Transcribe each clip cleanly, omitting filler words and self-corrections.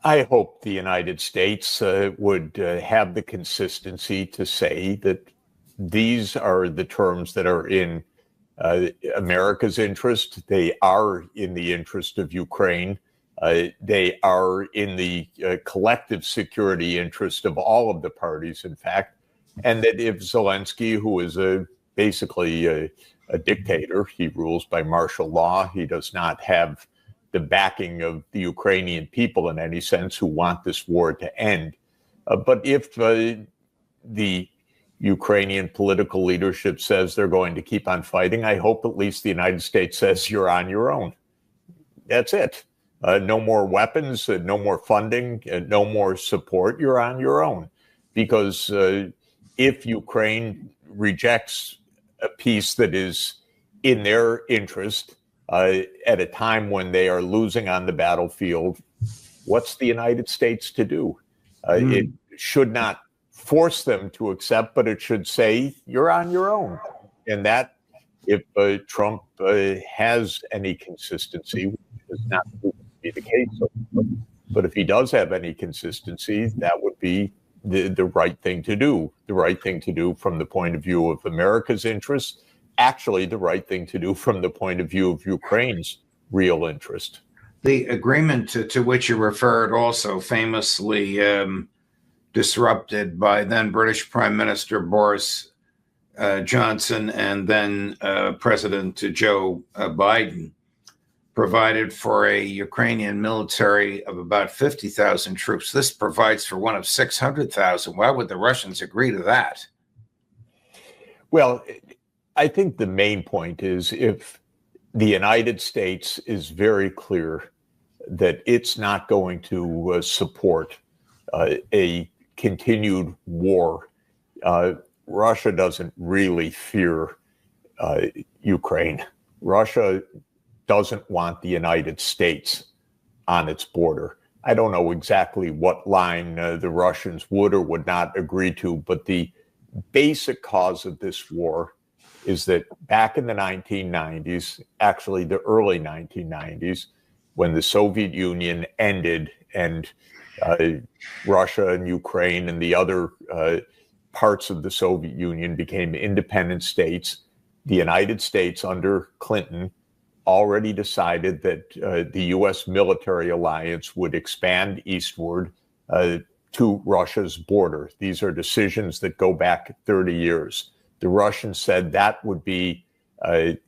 I hope the United States would have the consistency to say that these are the terms that are in America's interest. They are in the interest of Ukraine. They are in the collective security interest of all of the parties, in fact. And that if Zelensky, who is basically a dictator, he rules by martial law, he does not have the backing of the Ukrainian people in any sense who want this war to end. But if the Ukrainian political leadership says they're going to keep on fighting, I hope at least the United States says you're on your own. That's it. No more weapons, no more funding, no more support. You're on your own. Because if Ukraine rejects a peace that is in their interest, at a time when they are losing on the battlefield, what's the United States to do? It should not force them to accept, but it should say, you're on your own. And that, if Trump has any consistency, which is not to be the case, but if he does have any consistency, that would be the right thing to do. The right thing to do from the point of view of America's interests, actually the right thing to do from the point of view of Ukraine's real interest. The agreement to which you referred also famously disrupted by then British Prime Minister Boris Johnson and then President Joe Biden, provided for a Ukrainian military of about 50,000 troops. This provides for one of 600,000. Why would the Russians agree to that? Well, I think the main point is if the United States is very clear that it's not going to support a continued war, Russia doesn't really fear Ukraine. Russia doesn't want the United States on its border. I don't know exactly what line the Russians would or would not agree to, but the basic cause of this war is that back in the 1990s, actually the early 1990s, when the Soviet Union ended and Russia and Ukraine and the other parts of the Soviet Union became independent states, the United States under Clinton already decided that the U.S. military alliance would expand eastward to Russia's border. These are decisions that go back 30 years. The Russians said that would be a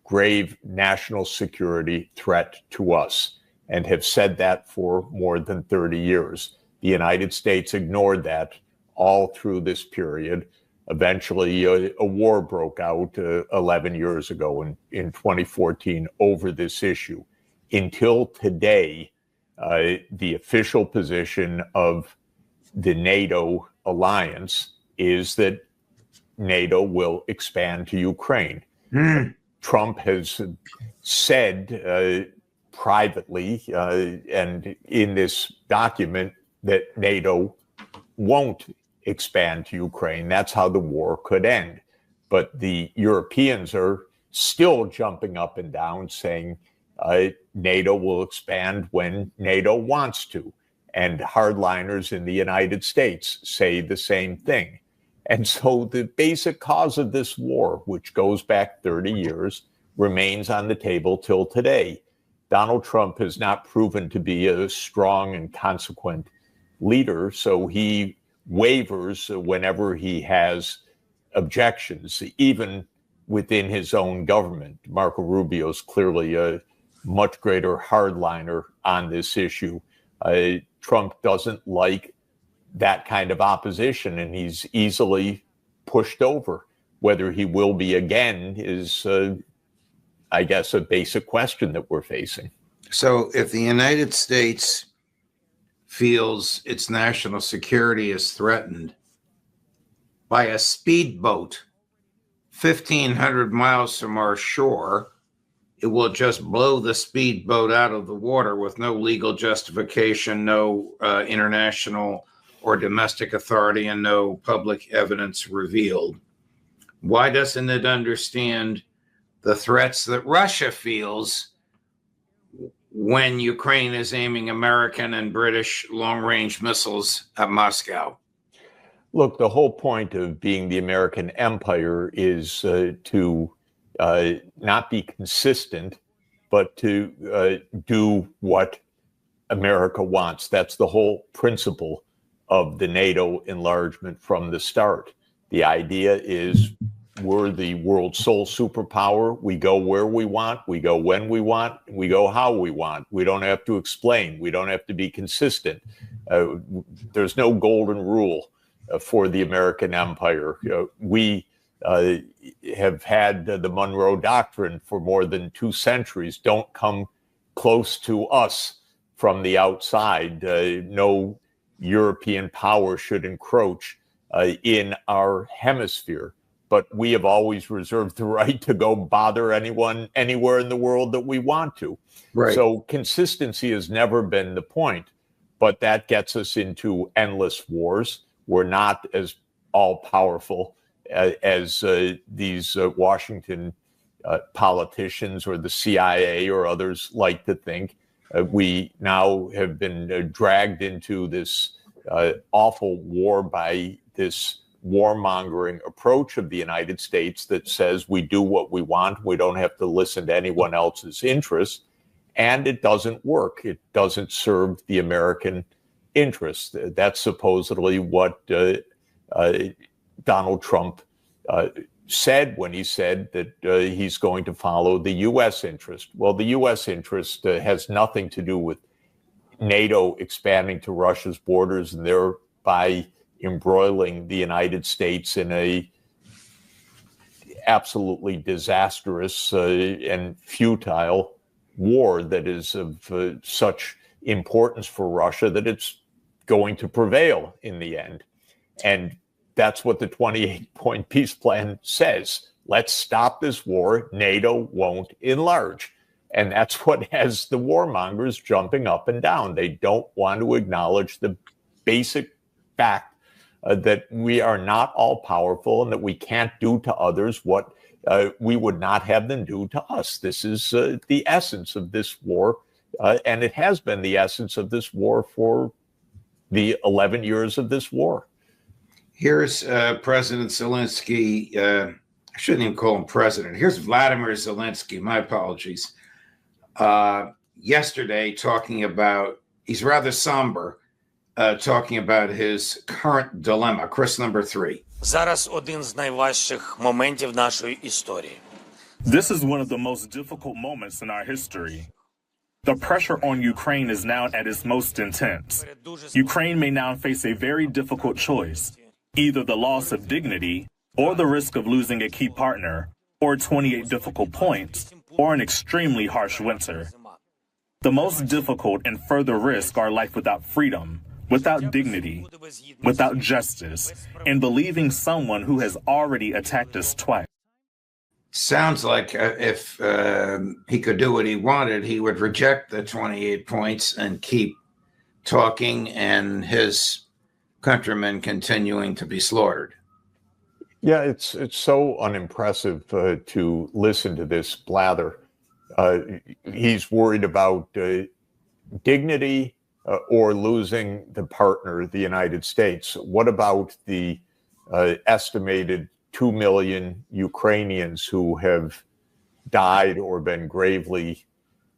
grave national security threat to us and have said that for more than 30 years. The United States ignored that all through this period. Eventually, a war broke out 11 years ago in 2014 over this issue. Until today, the official position of the NATO alliance is that NATO will expand to Ukraine. Trump has said privately and in this document that NATO won't expand to Ukraine. That's how the war could end. But the Europeans are still jumping up and down saying NATO will expand when NATO wants to. And hardliners in the United States say the same thing. And so the basic cause of this war, which goes back 30 years, remains on the table till today. Donald Trump has not proven to be a strong and consequent leader, so he wavers whenever he has objections, even within his own government. Marco Rubio is clearly a much greater hardliner on this issue. Trump doesn't like that kind of opposition, and he's easily pushed over. Whether he will be again is, I guess, a basic question that we're facing. So if the United States feels its national security is threatened by a speedboat 1,500 miles from our shore, it will just blow the speedboat out of the water with no legal justification, no international or domestic authority, and no public evidence revealed. Why doesn't it understand the threats that Russia feels when Ukraine is aiming American and British long-range missiles at Moscow? Look, the whole point of being the American empire is to not be consistent, but to do what America wants. That's the whole principle of the NATO enlargement from the start. The idea is we're the world's sole superpower. We go where we want, we go when we want, we go how we want. We don't have to explain. We don't have to be consistent. There's no golden rule for the American empire. We have had the Monroe Doctrine for more than 2 centuries. Don't come close to us from the outside. No European power should encroach in our hemisphere. But we have always reserved the right to go bother anyone anywhere in the world that we want to. Right. So consistency has never been the point, but that gets us into endless wars. We're not as all-powerful as these Washington politicians or the CIA or others like to think. We now have been dragged into this awful war by this warmongering approach of the United States that says we do what we want. We don't have to listen to anyone else's interests. And it doesn't work. It doesn't serve the American interests. That's supposedly what Donald Trump said when he said that he's going to follow the U.S. interest. Well, the U.S. interest has nothing to do with NATO expanding to Russia's borders and thereby embroiling the United States in a absolutely disastrous and futile war that is of such importance for Russia that it's going to prevail in the end. And that's what the 28-point peace plan says. Let's stop this war. NATO won't enlarge. And that's what has the warmongers jumping up and down. They don't want to acknowledge the basic fact that we are not all powerful and that we can't do to others what we would not have them do to us. This is the essence of this war. And it has been the essence of this war for the 11 years of this war. Here's President Zelensky. I shouldn't even call him president. Here's Vladimir Zelensky. My apologies. Yesterday, talking about, he's rather somber, talking about his current dilemma. Chris, number 3. Зараз один з найважчих моментів нашої історії. This is one of the most difficult moments in our history. The pressure on Ukraine is now at its most intense. Ukraine may now face a very difficult choice, either the loss of dignity or the risk of losing a key partner, or 28 difficult points, or an extremely harsh winter. The most difficult and further risk are life without freedom, without dignity, without justice, and believing someone who has already attacked us twice. Sounds like if he could do what he wanted, he would reject the 28 points and keep talking, and his countrymen continuing to be slaughtered. Yeah, it's so unimpressive to listen to this blather. He's worried about dignity or losing the partner, the United States. What about the estimated 2 million Ukrainians who have died or been gravely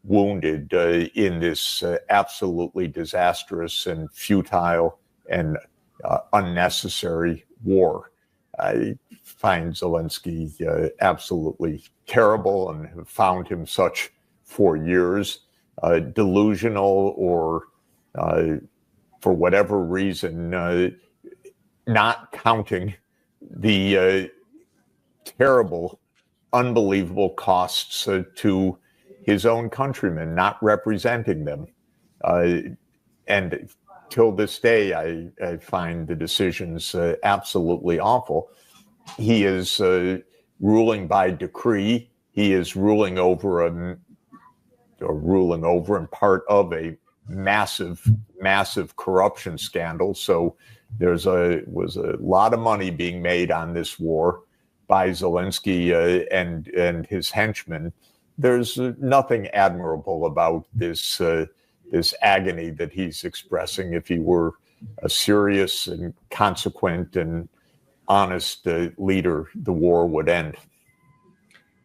wounded in this absolutely disastrous and futile and unnecessary war? I find Zelensky absolutely terrible and have found him such for years, delusional or for whatever reason, not counting the terrible, unbelievable costs to his own countrymen, not representing them. And till this day, I find the decisions absolutely awful. He is ruling by decree. He is ruling over and part of a massive corruption scandal. So was a lot of money being made on this war by Zelensky and his henchmen there's nothing admirable about this this agony that he's expressing. If he were a serious and consequent and honest leader, the war would end.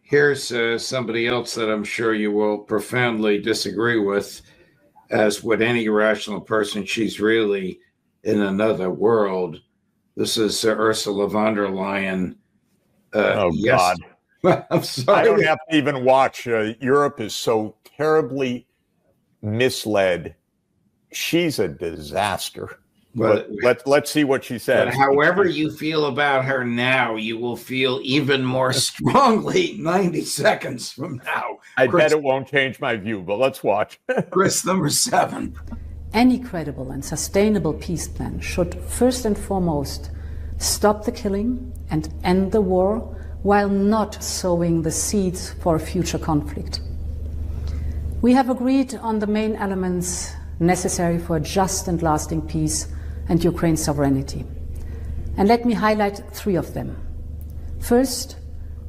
Here's somebody else that I'm sure you will profoundly disagree with. As would any rational person, she's really in another world. This is Ursula von der Leyen. Oh, yes. God. I'm sorry. I don't have to even watch. Europe is so terribly misled. She's a disaster. But let's see what she says. But however you feel about her now, you will feel even more strongly 90 seconds from now. I bet it won't change my view, but let's watch. Chris, number 7. Any credible and sustainable peace plan should first and foremost stop the killing and end the war while not sowing the seeds for a future conflict. We have agreed on the main elements necessary for a just and lasting peace and Ukraine's sovereignty. And let me highlight 3 of them. First,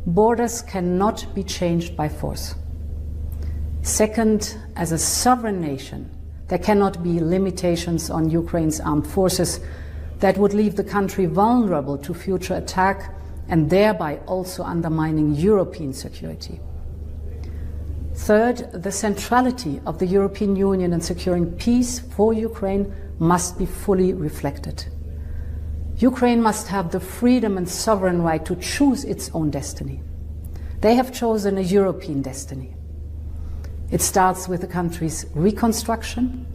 borders cannot be changed by force. Second, as a sovereign nation, there cannot be limitations on Ukraine's armed forces that would leave the country vulnerable to future attack and thereby also undermining European security. Third, the centrality of the European Union in securing peace for Ukraine must be fully reflected. Ukraine must have the freedom and sovereign right to choose its own destiny. They have chosen a European destiny. It starts with the country's reconstruction,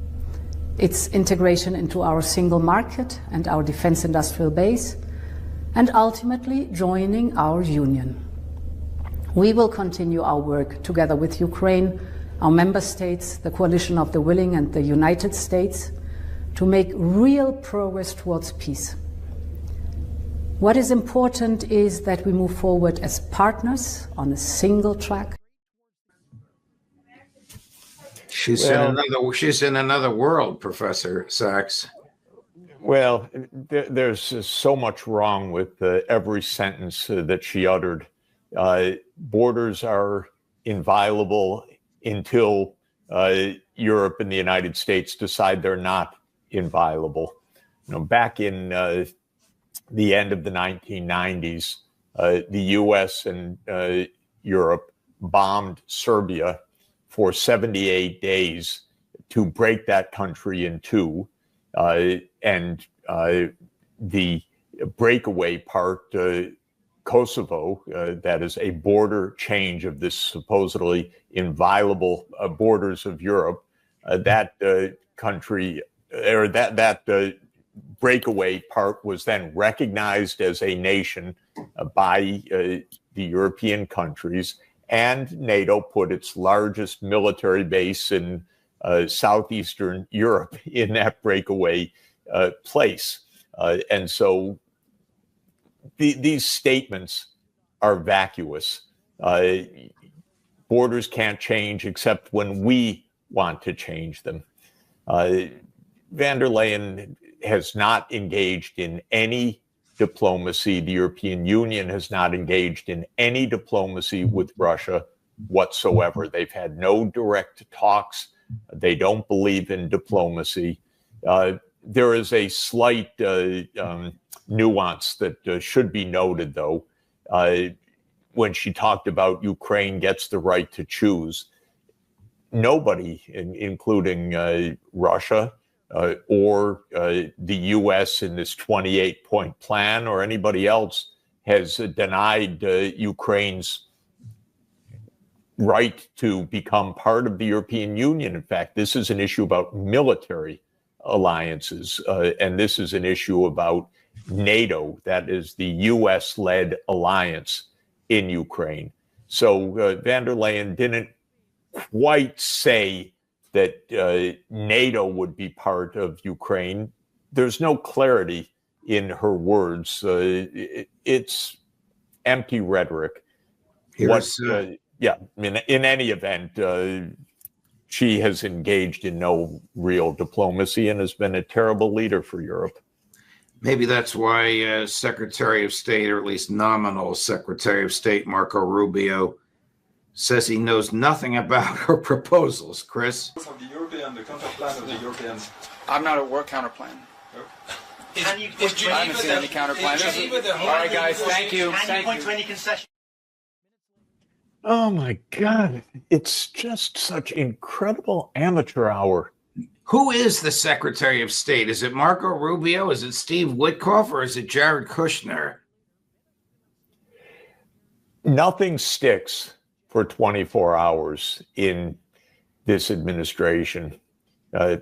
its integration into our single market and our defense industrial base, and ultimately joining our union. We will continue our work together with Ukraine, our member states, the coalition of the willing and the United States to make real progress towards peace. What is important is that we move forward as partners on a single track. She's in another world, Professor Sachs. Well, there's so much wrong with every sentence that she uttered. Borders are inviolable until Europe and the United States decide they're not inviolable. You know, back in the end of the 1990s, the U.S. and Europe bombed Serbia for 78 days to break that country in two. And the breakaway part, Kosovo, that is a border change of this supposedly inviolable borders of Europe, that country, or that breakaway part was then recognized as a nation by the European countries, and NATO put its largest military base in southeastern Europe in that breakaway place. And so these statements are vacuous. Borders can't change except when we want to change them. Van der Leyen has not engaged in any diplomacy. The European Union has not engaged in any diplomacy with Russia whatsoever. They've had no direct talks. They don't believe in diplomacy. There is a slight nuance that should be noted, though. When she talked about Ukraine gets the right to choose, nobody, including Russia or the U.S. in this 28-point plan or anybody else, has denied Ukraine's right to become part of the European Union. In fact, this is an issue about military alliances, and this is an issue about NATO, that is the U.S.-led alliance in Ukraine. So Van der Leyen didn't quite say that NATO would be part of Ukraine. There's no clarity in her words. It's empty rhetoric. Yeah, I mean, in any event, she has engaged in no real diplomacy and has been a terrible leader for Europe. Maybe that's why Secretary of State, or at least nominal Secretary of State, Marco Rubio, says he knows nothing about her proposals. Chris? Of the counterplan of the European. I'm not at work counterplan. Is Geneva the counterplan? All right, guys, thank you. Can you point to any concession? Oh my God. It's just such incredible amateur hour. Who is the Secretary of State? Is it Marco Rubio? Is it Steve Witkoff? Or is it Jared Kushner? Nothing sticks for 24 hours in this administration.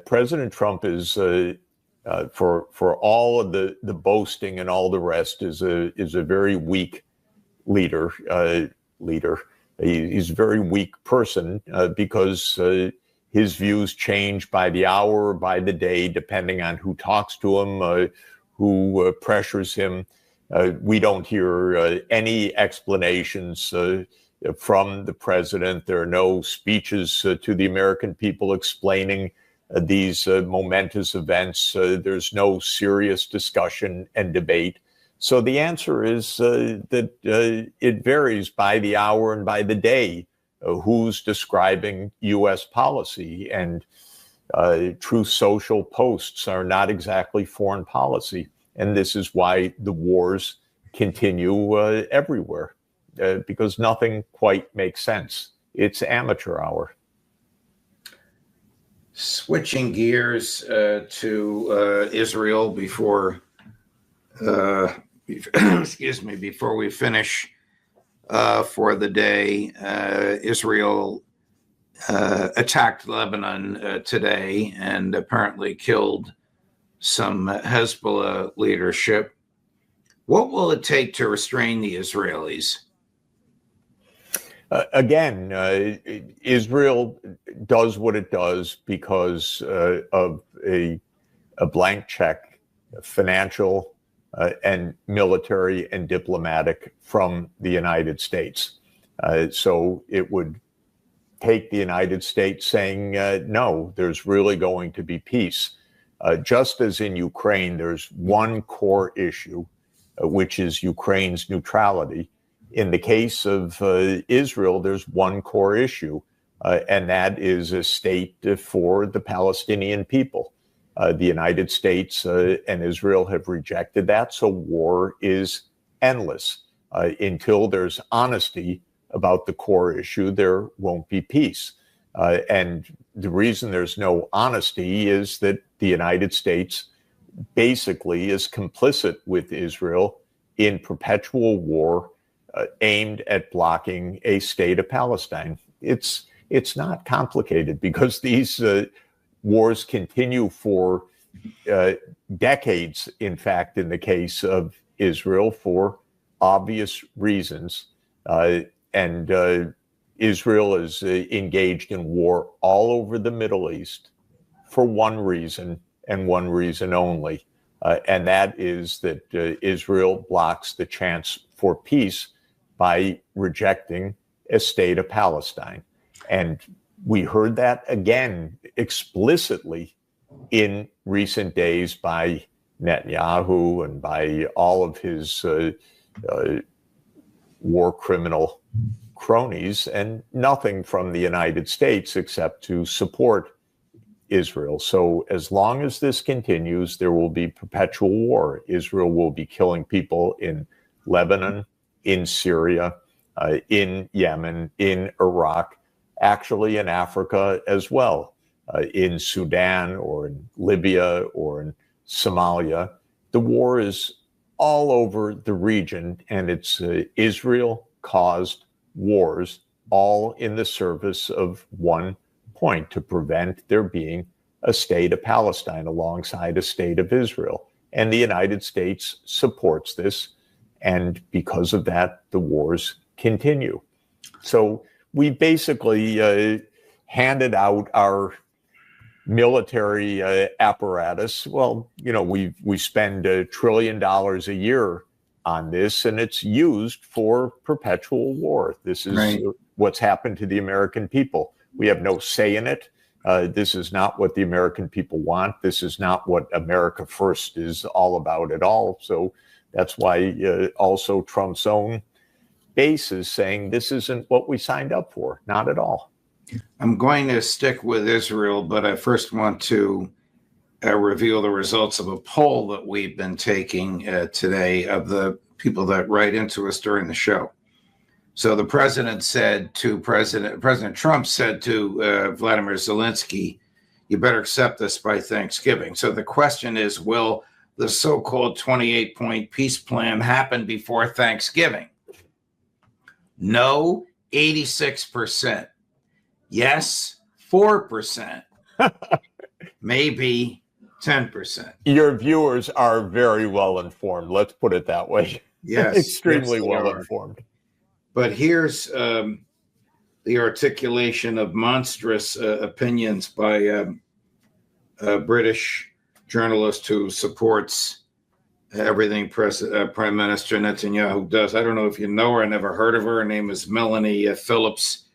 President Trump is, for all of the boasting and all the rest, is a very weak leader. He's a very weak person because his views change by the hour, by the day, depending on who talks to him, who pressures him. We don't hear any explanations from the president. There are no speeches to the American people explaining these momentous events. There's no serious discussion and debate. So the answer is that it varies by the hour and by the day who's describing U.S. policy. And Truth Social posts are not exactly foreign policy. And this is why the wars continue everywhere, because nothing quite makes sense. It's amateur hour. Switching gears to Israel before before we finish for the day. Israel attacked Lebanon today and apparently killed some Hezbollah leadership. What will it take to restrain the Israelis? Again, Israel does what it does because of a blank check, financial and military and diplomatic from the United States. So it would take the United States saying, no, there's really going to be peace. Just as in Ukraine, there's one core issue, which is Ukraine's neutrality. In the case of Israel, there's one core issue, and that is a state for the Palestinian people. The United States and Israel have rejected that, so war is endless. Until there's honesty about the core issue, there won't be peace. And the reason there's no honesty is that the United States basically is complicit with Israel in perpetual war aimed at blocking a state of Palestine. It's not complicated because these wars continue for decades, in fact, in the case of Israel, for obvious reasons. And Israel is engaged in war all over the Middle East for one reason and one reason only. And that is that Israel blocks the chance for peace by rejecting a state of Palestine. And we heard that again explicitly in recent days by Netanyahu and by all of his war criminal cronies, and nothing from the United States except to support Israel. So as long as this continues, there will be perpetual war. Israel will be killing people in Lebanon, in Syria, in Yemen, in Iraq, actually in Africa as well, in Sudan or in Libya or in Somalia. The war is all over the region, and it's Israel-caused wars, all in the service of one point: to prevent there being a state of Palestine alongside a state of Israel. And the United States supports this, and because of that, the wars continue. So we basically handed out our military apparatus. Well, you know, we spend $1 trillion a year on this, and it's used for perpetual war. This is right. What's happened to the American people. We have no say in it. This is not what the American people want. This is not what America First is all about at all. So that's why also Trump's own bases saying this isn't what we signed up for. Not at all. I'm going to stick with Israel, but I first want to reveal the results of a poll that we've been taking today of the people that write into us during the show. So the president said to President Trump said to Vladimir Zelensky, you better accept this by Thanksgiving. So the question is, will the so-called 28-point peace plan happen before Thanksgiving? No, 86%. Yes, 4%. Maybe 10%. Your viewers are very well informed. Let's put it that way. Yes. Extremely well informed. But here's the articulation of monstrous opinions by a British journalist who supports everything Prime Minister Netanyahu does. I don't know if you know her. I never heard of her. Her name is Melanie Phillips.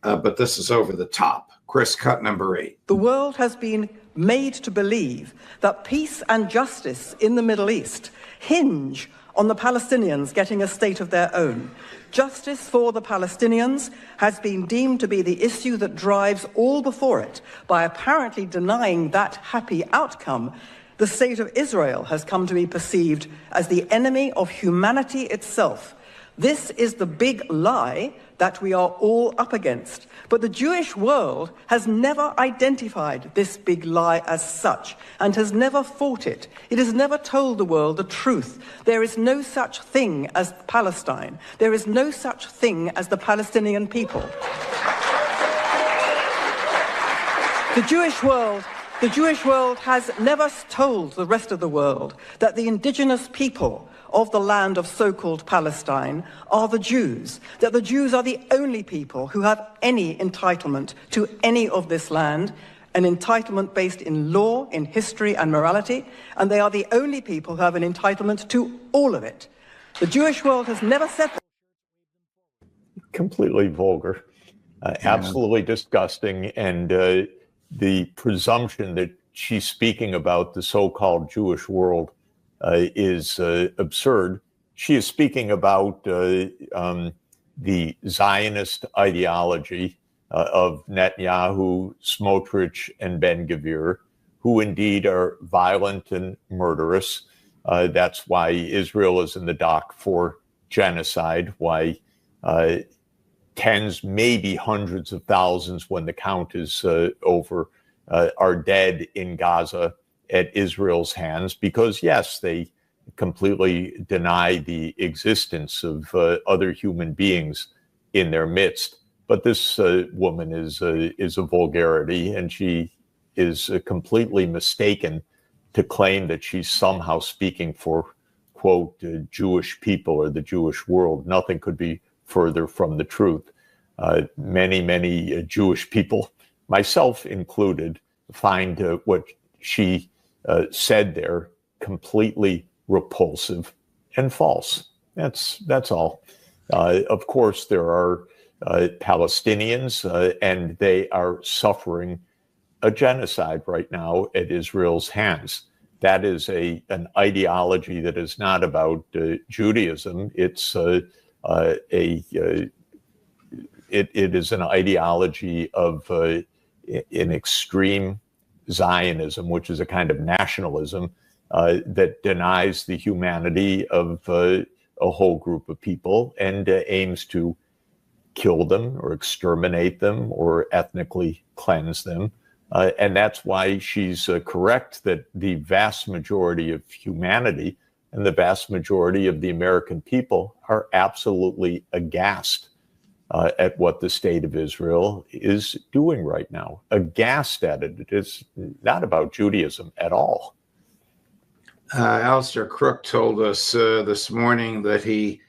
But this is over the top. Chris, cut number 8. The world has been made to believe that peace and justice in the Middle East hinge on the Palestinians getting a state of their own. Justice for the Palestinians has been deemed to be the issue that drives all before it. By apparently denying that happy outcome, the state of Israel has come to be perceived as the enemy of humanity itself. This is the big lie that we are all up against. But the Jewish world has never identified this big lie as such and has never fought it. It has never told the world the truth. There is no such thing as Palestine. There is no such thing as the Palestinian people. The Jewish world has never told the rest of the world that the indigenous people of the land of so-called Palestine are the Jews, that the Jews are the only people who have any entitlement to any of this land, an entitlement based in law, in history and morality, and they are the only people who have an entitlement to all of it. The Jewish world has never said that. Completely vulgar, absolutely disgusting, and the presumption that she's speaking about the so-called Jewish world is absurd. She is speaking about the Zionist ideology of Netanyahu, Smotrich, and Ben-Gvir, who indeed are violent and murderous. That's why Israel is in the dock for genocide, why tens, maybe hundreds of thousands, when the count is over, are dead in Gaza at Israel's hands, because yes, they completely deny the existence of other human beings in their midst. But this woman is a vulgarity, and she is completely mistaken to claim that she's somehow speaking for, quote, Jewish people or the Jewish world. Nothing could be further from the truth. Many Jewish people, myself included, find what she said there completely repulsive and false. That's all. Of course, there are Palestinians, and they are suffering a genocide right now at Israel's hands. That is an ideology that is not about Judaism. It's it is an ideology of an extreme Zionism, which is a kind of nationalism that denies the humanity of a whole group of people and aims to kill them or exterminate them or ethnically cleanse them. And that's why she's correct that the vast majority of humanity and the vast majority of the American people are absolutely aghast at what the state of Israel is doing right now. Aghast at it. It is not about Judaism at all. Alistair Crook told us this morning that he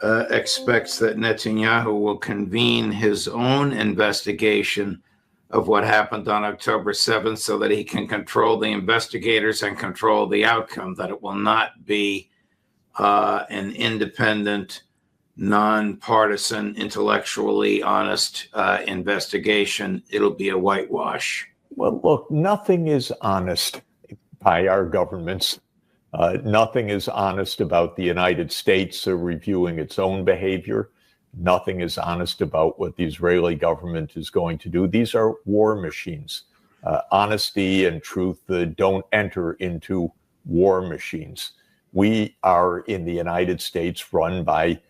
expects that Netanyahu will convene his own investigation of what happened on October 7th so that he can control the investigators and control the outcome, that it will not be an independent, nonpartisan, intellectually honest investigation. It'll be a whitewash. Well, look, nothing is honest by our governments. Nothing is honest about the United States reviewing its own behavior. Nothing is honest about what the Israeli government is going to do. These are war machines. Honesty and truth don't enter into war machines. We are in the United States run by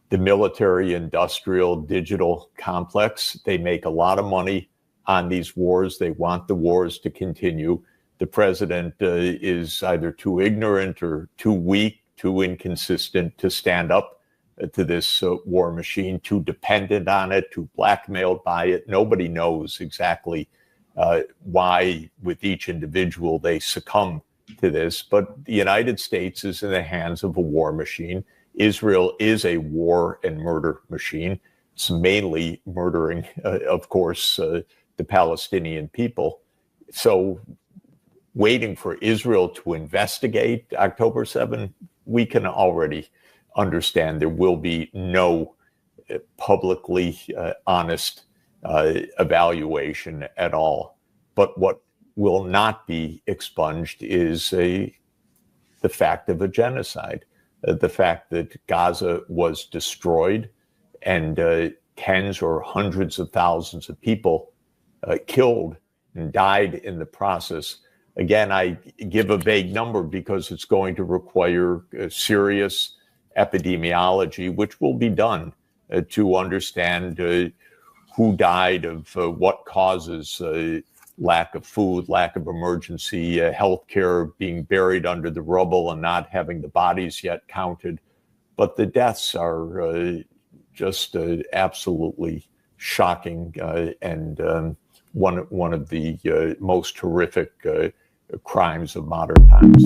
the military, industrial, digital complex. They make a lot of money on these wars. They want the wars to continue. The president is either too ignorant or too weak, too inconsistent to stand up to this war machine, too dependent on it, too blackmailed by it. Nobody knows exactly why with each individual they succumb to this. But the United States is in the hands of a war machine. Israel is a war and murder machine. It's mainly murdering, of course, the Palestinian people. So waiting for Israel to investigate October 7, we can already understand there will be no publicly honest evaluation at all. But what will not be expunged is the fact of a genocide, the fact that Gaza was destroyed and tens or hundreds of thousands of people killed and died in the process. Again, I give a vague number because it's going to require serious epidemiology, which will be done to understand who died of what causes, lack of food, lack of emergency health care, being buried under the rubble and not having the bodies yet counted. But the deaths are just absolutely shocking and one of the most horrific crimes of modern times.